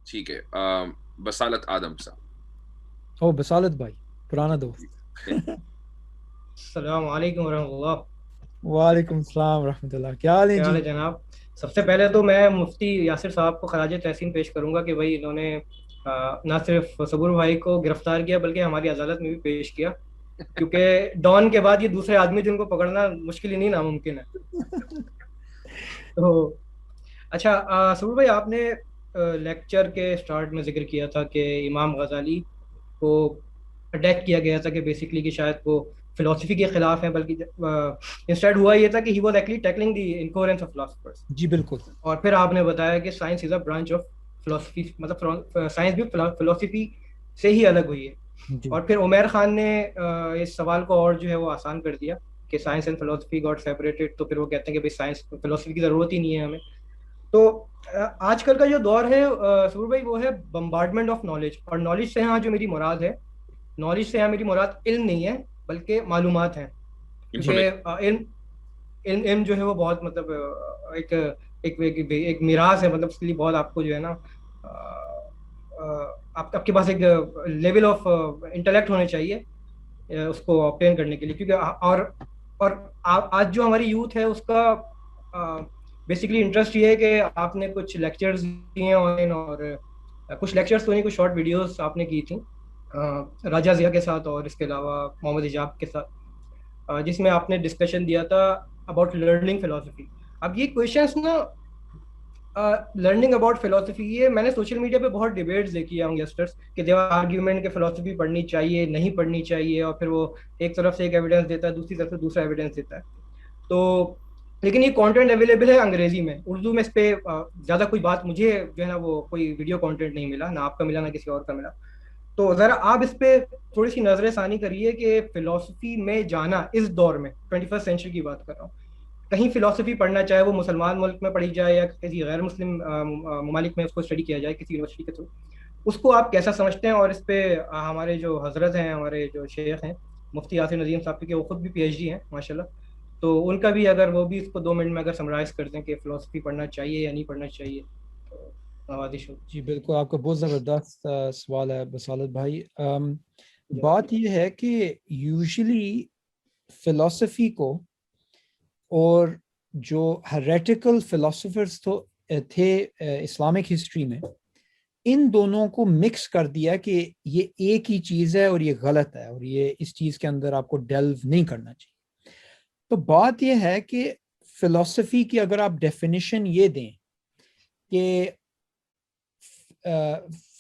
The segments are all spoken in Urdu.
ٹھیک ہے، بصالت آدم صاحب. او بصالت بھائی، پرانا دوست. السلام علیکم ورحمۃ اللہ. وعلیکم السلام ورحمۃ اللہ. کیا حال ہے کیا جی؟ حال ہے جناب؟ سب سے پہلے تو میں مفتی یاسر صاحب کو خراج تحسین پیش کروں گا کہ بھائی انہوں نے نہ صرف صبور بھائی کو گرفتار کیا بلکہ ہماری عدالت میں بھی پیش کیا، کیونکہ ڈان کے بعد یہ دوسرے آدمی جن کو پکڑنا مشکل ہی نہیں ناممکن ہے. تو اچھا صبور بھائی، آپ نے لیکچر کے سٹارٹ میں ذکر کیا تھا کہ امام غزالی کو اٹیک کیا گیا تھا کہ بیسکلی کہ شاید وہ فلسفی کے خلاف ہیں، بلکہ انسٹیڈ ہوا یہ تھا کہ he was actually tackling the incoherence of philosophers. جی بالکل. اور پھر آپ نے بتایا کہ science is a branch of فلسفی، مطلب سائنس بھی فلسفی سے ہی الگ ہوئی ہے. جی اور پھر عمیر خان نے اس سوال کو اور جو ہے وہ آسان کر دیا کہ سائنس اینڈ فلسفی گاٹ سیپریٹڈ، تو پھر وہ کہتے ہیں کہ بھائی سائنس فلسفی کی ضرورت ہی نہیں ہے ہمیں. تو آج کل کا جو دور ہے سرور بھائی، وہ ہے بمبارڈمنٹ آف نالج. اور نالج سے یہاں جو میری مراد ہے، نالج سے یہاں میری مراد علم نہیں ہے بلکہ معلومات ہیں. کیونکہ علم جو ہے وہ بہت مطلب ایک ایک ایک میراث ہے، مطلب اس کے لیے بہت آپ کو جو ہے نا آپ کے پاس ایک لیول آف انٹلیکٹ ہونے چاہیے اس کو آبٹین کرنے کے لیے. کیونکہ اور آج جو ہماری یوتھ ہے اس کا بیسکلی انٹرسٹ یہ ہے کہ آپ نے کچھ لیکچرز دیے ہیں آن لائن، اور کچھ لیکچرز تو نہیں، کچھ شارٹ ویڈیوز آپ نے کی تھیں راجہ ضیاء کے ساتھ اور اس کے علاوہ محمد ایجاب کے ساتھ، جس میں آپ نے ڈسکشن دیا تھا اباؤٹ لرننگ فلسفی. اب یہ کویشچنس نا لرننگ اباؤٹ فلسفی، یہ میں نے سوشل میڈیا پہ بہت ڈیبیٹس دیکھی ہیں ینگسٹرس کہ دیور آرگیومنٹ کہ فلسفی پڑھنی چاہیے نہیں پڑھنی چاہیے، اور پھر وہ ایک طرف سے ایک ایویڈنس دیتا ہے، دوسری طرف سے دوسرا ایویڈنس دیتا ہے. تو لیکن یہ کانٹینٹ اویلیبل ہے انگریزی میں، اردو میں اس پہ زیادہ کوئی بات مجھے جو ہے نا وہ کوئی ویڈیو کانٹینٹ نہیں ملا، نہ آپ کا ملا نہ کسی اور کا ملا. تو ذرا آپ اس پہ تھوڑی سی نظر ثانی کریے کہ فلسفی میں جانا اس دور میں 21 سینچری کی بات کر رہا ہوں، کہیں فلسفی پڑھنا چاہے وہ مسلمان ملک میں پڑھی جائے یا کسی غیر مسلم ممالک میں اس کو اسٹڈی کیا جائے کسی یونیورسٹی کے تھرو، اس کو آپ کیسا سمجھتے ہیں؟ اور اس پہ ہمارے جو حضرت ہیں، ہمارے جو شیخ ہیں مفتی یاسر نظیم صاحب کے، وہ خود بھی پی ایچ ڈی ہیں ماشاء اللہ، تو ان کا بھی اگر وہ بھی اس کو 2 منٹ میں اگر سمرائز کر دیں کہ فلسفی پڑھنا چاہیے یا نہیں پڑھنا چاہیے تو نوازش ہو. جی بالکل، آپ کا بہت زبردست سوال ہے بصالت بھائی. بات یہ ہے کہ یوزلی فلسفی کو اور جو ہیریٹیکل فلسفرز تھے اسلامک ہسٹری میں، ان دونوں کو مکس کر دیا کہ یہ ایک ہی چیز ہے اور یہ غلط ہے اور یہ اس چیز کے اندر آپ کو ڈیلو نہیں کرنا چاہیے. تو بات یہ ہے کہ فلسفی کی اگر آپ ڈیفینیشن یہ دیں کہ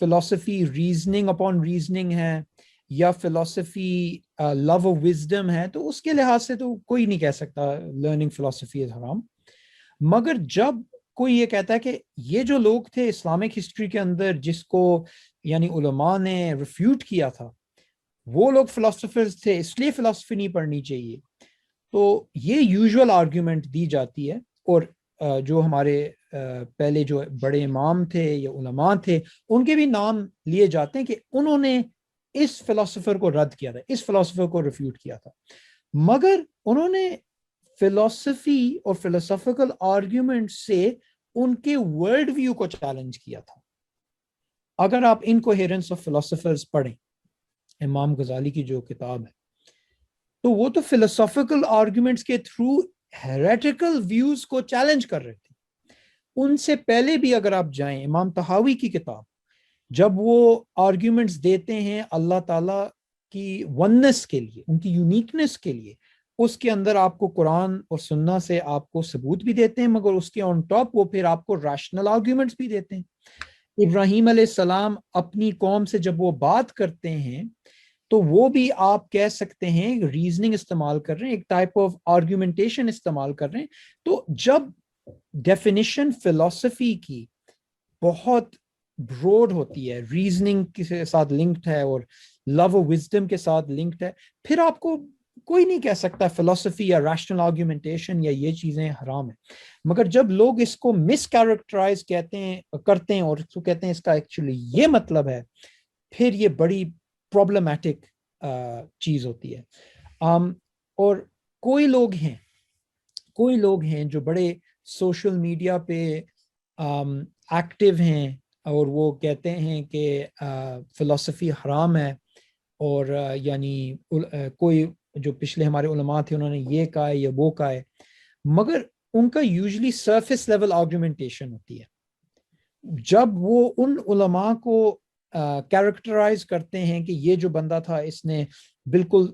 فلسفی ریزننگ اپون ریزننگ ہے یا فلسفی لو آف وزڈم ہے، تو اس کے لحاظ سے تو کوئی نہیں کہہ سکتا لرننگ فلسفی از حرام. مگر جب کوئی یہ کہتا ہے کہ یہ جو لوگ تھے اسلامک ہسٹری کے اندر جس کو یعنی علماء نے ریفیوٹ کیا تھا، وہ لوگ فلسفرز تھے اس لیے فلسفی نہیں پڑھنی چاہیے، تو یہ یوزول آرگیومنٹ دی جاتی ہے. اور جو ہمارے پہلے جو بڑے امام تھے یا علماء تھے ان کے بھی نام لیے جاتے ہیں کہ انہوں نے اس فلسفر کو رد کیا تھا، اس فلسفر کو ریفیوٹ کیا تھا، مگر انہوں نے فلسفی اور فلسفیکل آرگیومنٹ سے ان کے ورلڈ ویو کو چیلنج کیا تھا. اگر آپ انکوہیرنس آف فلسفرز پڑھیں، امام غزالی کی جو کتاب ہے، تو وہ تو فلسفیکل آرگیومنٹس کے تھرو ہیریٹیکل ویوز کو چیلنج کر رہے تھے. ان سے پہلے بھی اگر آپ جائیں امام طحاوی کی کتاب، جب وہ آرگیومنٹس دیتے ہیں اللہ تعالیٰ کی وننس کے لیے، ان کی یونیکنس کے لیے، اس کے اندر آپ کو قرآن اور سنہ سے آپ کو ثبوت بھی دیتے ہیں، مگر اس کے آن ٹاپ وہ پھر آپ کو ریشنل آرگیومنٹس بھی دیتے ہیں. ابراہیم علیہ السلام اپنی قوم سے جب وہ بات کرتے ہیں تو وہ بھی آپ کہہ سکتے ہیں ریزننگ استعمال کر رہے ہیں، ایک ٹائپ آف آرگیومنٹیشن استعمال کر رہے ہیں. تو جب ڈیفینیشن فلسفی کی بہت براڈ ہوتی ہے، ریزننگ کے ساتھ لنکڈ ہے اور لو و وزڈم کے ساتھ لنکڈ ہے، پھر آپ کو کوئی نہیں کہہ سکتا فلسفی یا ریشنل آرگیومنٹیشن یا یہ چیزیں حرام ہیں. مگر جب لوگ اس کو مس کیریکٹرائز کرتے ہیں اور اس کو کہتے ہیں اس کا ایکچولی یہ مطلب ہے، پھر یہ بڑی پرابلمٹک چیز ہوتی ہے. اور کوئی لوگ ہیں جو بڑے سوشل میڈیا پہ ایکٹیو ہیں اور وہ کہتے ہیں کہ فلسفی حرام ہے، اور یعنی کوئی جو پچھلے ہمارے علماء تھے انہوں نے یہ کہا ہے یا وہ کہا ہے، مگر ان کا یوزلی سرفیس لیول آرگومنٹیشن ہوتی ہے. جب وہ ان علماء کو کیریکٹرائز کرتے ہیں کہ یہ جو بندہ تھا اس نے بالکل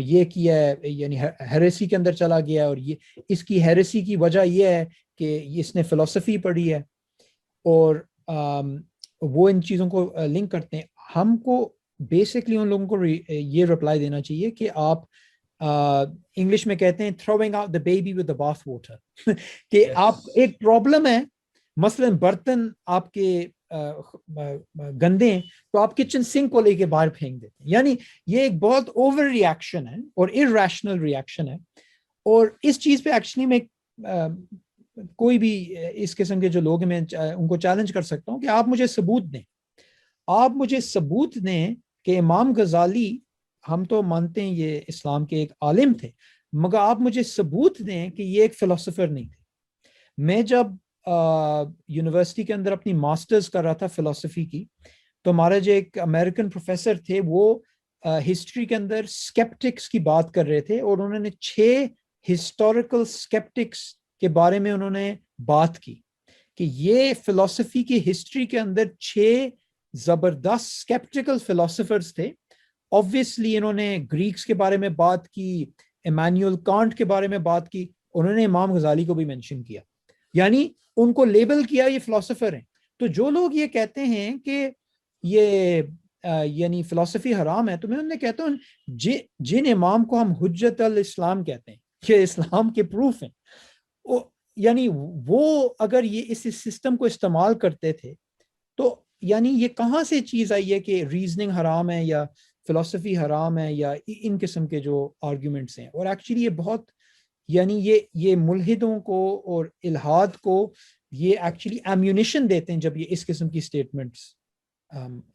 یہ کیا ہے، یعنی ہیریسی کے اندر چلا گیا ہے، اور یہ اس کی ہیریسی کی وجہ یہ ہے کہ اس نے فلسفی پڑھی ہے، اور وہ ان چیزوں کو لنک کرتے ہیں. ہم کو بیسکلی ان لوگوں کو یہ رپلائی دینا چاہیے کہ آپ انگلش میں کہتے ہیں throwing out the baby with the bath water کہ آپ ایک پرابلم ہے، مثلا برتن آپ کے گندے ہیں تو آپ کچن سنک کو لے کے باہر پھینک دیتے ہیں. یعنی یہ ایک بہت اوور ریئیکشن ہے اور irrational ریئیکشن ہے، اور اس چیز پہ ایکچولی میں کوئی بھی اس قسم کے جو لوگ ہیں میں ان کو چیلنج کر سکتا ہوں کہ آپ مجھے ثبوت دیں کہ امام غزالی، ہم تو مانتے ہیں یہ اسلام کے ایک عالم تھے، مگر آپ مجھے ثبوت دیں کہ یہ ایک فلسفر نہیں تھے. میں جب یونیورسٹی کے اندر اپنی ماسٹرز کر رہا تھا فلسفی کی، تو ہمارے جو ایک امریکن پروفیسر تھے وہ ہسٹری کے اندر اسکیپٹکس کی بات کر رہے تھے، اور انہوں نے 6 ہسٹوریکل اسکیپٹکس کے بارے میں انہوں نے بات کی کہ یہ فلسفی کی ہسٹری کے اندر 6 زبردست اسکیپٹیکل فلسفرز تھے. obviously انہوں نے گریکس کے بارے میں بات کی، ایمانوئل کانٹ کے بارے میں بات کی، انہوں نے امام غزالی کو بھی مینشن کیا، یعنی ان کو لیبل کیا یہ فلسفر ہیں. تو جو لوگ یہ کہتے ہیں کہ یہ یعنی فلسفی حرام ہے، تو میں انہیں کہتا ہوں جن امام کو ہم حجت الاسلام کہتے ہیں کہ اسلام کے پروف ہیں، یعنی وہ اگر یہ اس سسٹم کو استعمال کرتے تھے تو یعنی یہ کہاں سے چیز آئی ہے کہ ریزننگ حرام ہے یا فلسفی حرام ہے یا ان قسم کے جو آرگیومنٹس ہیں. اور ایکچولی یہ بہت یعنی یہ ملحدوں کو اور الہاد کو یہ ایکچولی ایمیونیشن دیتے ہیں جب یہ اس قسم کی سٹیٹمنٹس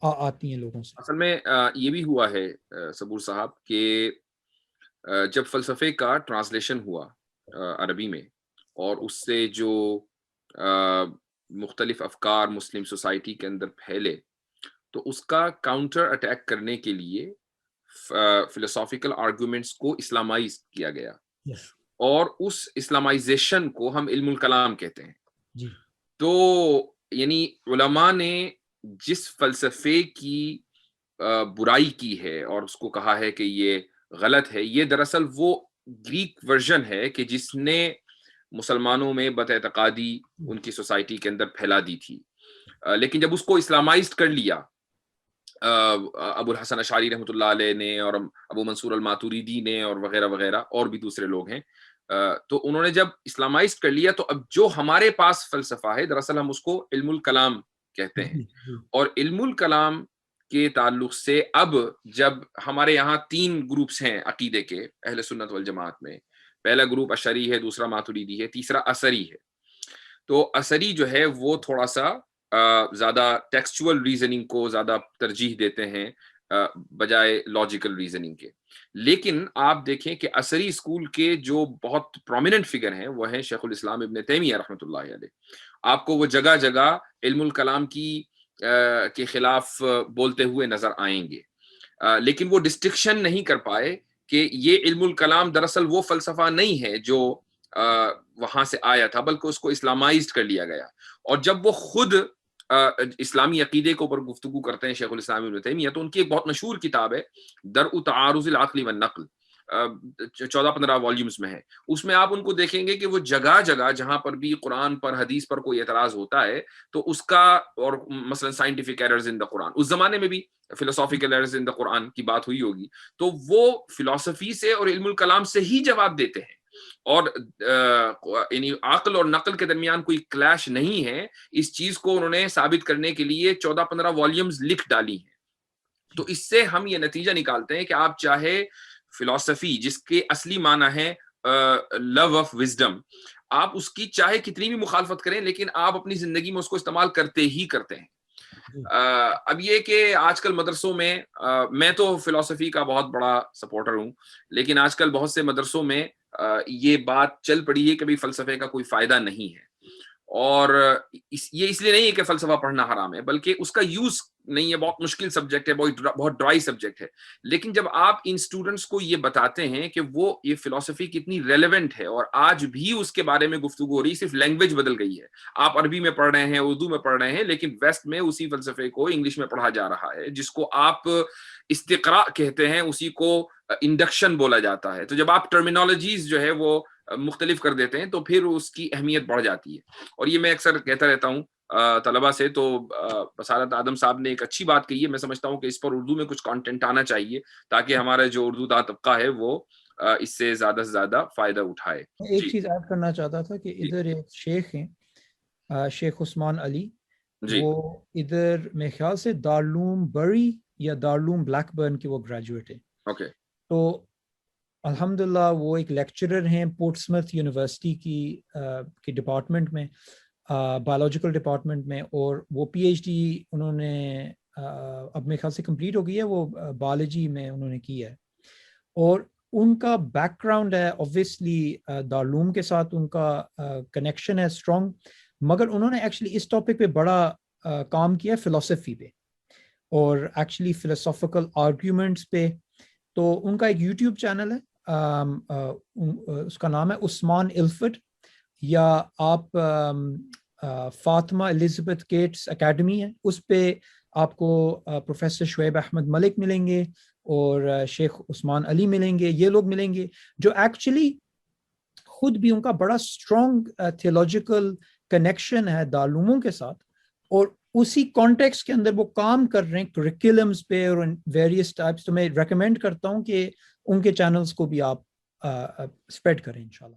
آتی ہیں لوگوں سے. اصل میں یہ بھی ہوا ہے صبور صاحب کہ جب فلسفے کا ٹرانسلیشن ہوا عربی میں، اور اس سے جو مختلف افکار مسلم سوسائٹی کے اندر پھیلے، تو اس کا کاؤنٹر اٹیک کرنے کے لیے فلسافیکل آرگومنٹس کو اسلامائز کیا گیا. اور اس اسلامائزیشن کو ہم علم الکلام کہتے ہیں. تو یعنی علماء نے جس فلسفے کی برائی کی ہے اور اس کو کہا ہے کہ یہ غلط ہے، یہ دراصل وہ گریک ورژن ہے کہ جس نے مسلمانوں میں بد اعتقادی ان کی سوسائٹی کے اندر پھیلا دی تھی. لیکن جب اس کو اسلامائزڈ کر لیا ابو الحسن اشعری رحمۃ اللہ علیہ نے اور ابو منصور الماتوریدی نے اور وغیرہ وغیرہ اور بھی دوسرے لوگ ہیں، تو انہوں نے جب اسلامائزڈ کر لیا تو اب جو ہمارے پاس فلسفہ ہے دراصل ہم اس کو علم الکلام کہتے ہیں. اور علم الکلام کے تعلق سے اب جب ہمارے یہاں 3 گروپس ہیں عقیدے کے اہل سنت والجماعت میں، پہلا گروپ اشعری ہے، دوسرا ماتوریدی ہے، تیسرا اثری ہے. تو اثری جو ہے وہ تھوڑا سا زیادہ ٹیکسچول ریزننگ کو زیادہ ترجیح دیتے ہیں بجائے لاجیکل ریزننگ کے. لیکن آپ دیکھیں کہ اثری اسکول کے جو بہت پرومیننٹ فگر ہیں وہ ہیں شیخ الاسلام ابن تیمیہ رحمۃ اللہ علیہ. آپ کو وہ جگہ جگہ علم الکلام کے خلاف بولتے ہوئے نظر آئیں گے، لیکن وہ ڈسٹنکشن نہیں کر پائے کہ یہ علم الکلام دراصل وہ فلسفہ نہیں ہے جو وہاں سے آیا تھا، بلکہ اس کو اسلامائزڈ کر لیا گیا. اور جب وہ خود اسلامی عقیدے کے اوپر گفتگو کرتے ہیں شیخ الاسلام ابن تیمیہ، تو ان کی ایک بہت مشہور کتاب ہے درء تعارض العقل والنقل، 14-15 والیومز میں ہے. اس میں آپ ان کو دیکھیں گے کہ وہ جگہ جگہ جہاں پر بھی قرآن پر حدیث پر کوئی اعتراض ہوتا ہے تو اس کا، اور مثلا سائنٹیفک ایررز ان دا قرآن، اس زمانے میں بھی فلسافیکل ایررز ان دا قرآن کی بات ہوئی ہوگی، تو وہ فلسفی سے اور علم الکلام سے ہی جواب دیتے ہیں. اور یعنی عقل اور نقل کے درمیان کوئی کلیش نہیں ہے. اس چیز کو انہوں نے ثابت کرنے کے لیے 14-15 والیومز لکھ ڈالی ہیں. تو اس سے ہم یہ نتیجہ نکالتے ہیں کہ آپ چاہے فلسفی جس کے اصلی معنی ہے لو آف وزڈم، آپ اس کی چاہے کتنی بھی مخالفت کریں لیکن آپ اپنی زندگی میں اس کو استعمال کرتے ہی کرتے ہیں. اب یہ کہ آج کل مدرسوں میں، میں تو فلسفی کا بہت بڑا سپورٹر ہوں، لیکن آج کل بہت سے مدرسوں میں یہ بات چل پڑی ہے کہ بھی فلسفے کا کوئی فائدہ نہیں ہے. اور یہ اس لیے نہیں ہے کہ فلسفہ پڑھنا حرام ہے، بلکہ اس کا یوز نہیں ہے، بہت مشکل سبجیکٹ ہے، بہت ڈرائی سبجیکٹ ہے. لیکن جب آپ ان اسٹوڈنٹس کو یہ بتاتے ہیں کہ وہ یہ فلسفی کتنی ریلیونٹ ہے اور آج بھی اس کے بارے میں گفتگو ہو رہی، صرف لینگویج بدل گئی ہے، آپ عربی میں پڑھ رہے ہیں، اردو میں پڑھ رہے ہیں، لیکن ویسٹ میں اسی فلسفے کو انگلش میں پڑھا جا رہا ہے، جس کو آپ استقراء کہتے ہیں، اسی کو انڈکشن بولا جاتا ہے. تو جب آپ ٹرمینالوجیز جو ہے وہ مختلف کر دیتے ہیں تو پھر اس کی اہمیت بڑھ جاتی ہے. اور یہ میں اکثر کہتا رہتا ہوں طلبہ سے. تو بصارت آدم صاحب نے ایک اچھی بات کہی ہے، میں سمجھتا ہوں کہ اس پر اردو میں کچھ کانٹینٹ آنا چاہیے تاکہ ہمارا جو اردو داں طبقہ ہے وہ اس سے زیادہ سے زیادہ فائدہ اٹھائے. ایک چیز ایڈ کرنا چاہتا تھا کہ ادھر ایک شیخ ہیں، شیخ عثمان علی، وہ ادھر میرے خیال سے دارالعلوم بری یا دارالعلوم بلیک برن کے وہ گریجویٹ ہیں. اوکے. تو الحمدللہ وہ ایک لیکچرر ہیں پورٹ سمتھ یونیورسٹی کی ڈپارٹمنٹ میں، بایولوجیکل ڈپارٹمنٹ میں، اور وہ پی ایچ ڈی انہوں نے اب میرے خیال سے کمپلیٹ ہو گئی ہے، وہ بایولوجی میں انہوں نے کی ہے. اور ان کا بیک گراؤنڈ ہے اوبویسلی دارالعلوم کے ساتھ ان کا کنیکشن ہے اسٹرانگ، مگر انہوں نے ایکچولی اس ٹاپک پہ بڑا کام کیا فلسفی پہ اور ایکچولی فلسافیکل آرگیومنٹس پہ. تو ان کا ایک یوٹیوب چینل ہے، اس کا نام ہے عثمان الفٹ، یا آپ فاطمہ الزبتھ کیٹس اکیڈمی ہے، اس پہ آپ کو پروفیسر شعیب احمد ملک ملیں گے اور شیخ عثمان علی ملیں گے. یہ لوگ ملیں گے جو ایکچولی خود بھی ان کا بڑا اسٹرانگ تھیولوجیکل کنیکشن ہے دارالعلوموں کے ساتھ، اور اسی کانٹیکس کے اندر وہ کام کر رہے ہیں کریکولمز پہ اور ویریس ٹائپس. تو میں ریکمینڈ کرتا ہوں کہ ان کے چینلز کو بھی آپ اسپریڈ کریں انشاءاللہ.